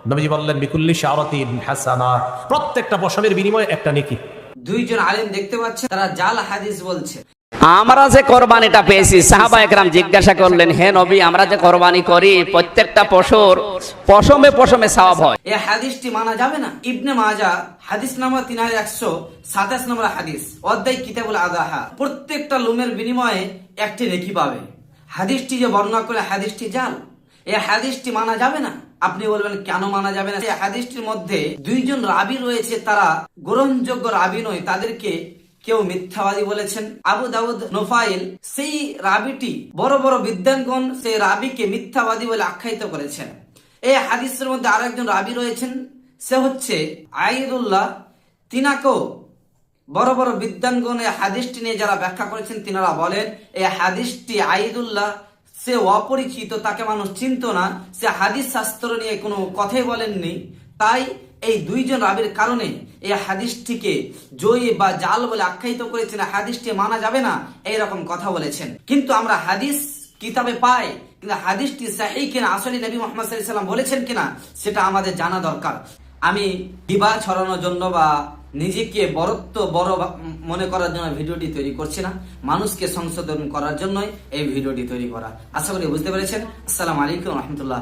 নবীজি বললেন বিকুল্লি শারাতিন হাসানা, প্রত্যেকটা পশমের বিনিময়ে একটা নেকি। দুইজন আলেম দেখতে পাচ্ছে তারা জাল হাদিস বলছে। আমরা যে কোরবানিটা পেয়েছি, সাহাবা একরাম জিজ্ঞাসা করলেন, হে নবী, আমরা যে কোরবানি করি প্রত্যেকটা পশুর পশমে পশমে সওয়াব হয়, এই হাদিসটি মানা যাবে না? ইবনে মাজাহ হাদিস নাম্বার 3127 নম্বর হাদিস, অধ্যায় কিতাবুল আদাহা। প্রত্যেকটা লুমের বিনিময়ে একটি নেকি পাবে। হাদিসটি যে বর্ণনা করে হাদিসটি জাল, এই হাদিসটি মানা যাবে না। আপনি বলবেন কেন মানা যাবে না? এই হাদিসটির মধ্যে দুইজন রাবী রয়েছে, তারা গ্রহণযোগ্য রাবী নয়, তাদেরকে কেউ মিথ্যাবাদী বলেছেন। আবু দাউদ নোফাইল, সেই রাবিটি বড় বড় বিদ্বানগণ সেই রাবিকে মিথ্যাবাদী বলে আখ্যায়িত করেছেন। এই হাদিসের মধ্যে আরো একজন রাবি রয়েছেন, সে হচ্ছে আইদুল্লাহ। তিনাকেও বড় বড় বিদ্বানগণ এই হাদিসটি নিয়ে যারা ব্যাখ্যা করেছেন, তিনারা বলেন এই হাদিসটি আইদুল্লাহ সে অপরিচিত, তাকে মানুষ চিনত না, সে হাদিস শাস্ত্র নিয়ে কোনো কথাই বলেননি। তাই এই দুইজন রাবির কারণে এই হাদিসটিকে জয়ী বা জাল বলে আখ্যায়িত করেছেন, হাদিসটি মানা যাবে না, এইরকম কথা বলেছেন। কিন্তু আমরা হাদিস কিতাবে পাই, কিন্তু হাদিসটি সহিহ কিনা, আসলে নবী মুহাম্মদ সাল্লাল্লাহু আলাইহি ওয়াসাল্লাম বলেছেন কিনা, সেটা আমাদের জানা দরকার। আমি গীবা ছড়ানোর জন্য বা নিজেকে বড় মনে করার জন্য ভিডিওটি তৈরি করছি না, মানুষকে সংশোধন করার জন্যই এই ভিডিওটি তৈরি করা। আশা করি বুঝতে পেরেছেন। আসসালামু আলাইকুম ওয়া রাহমাতুল্লাহ।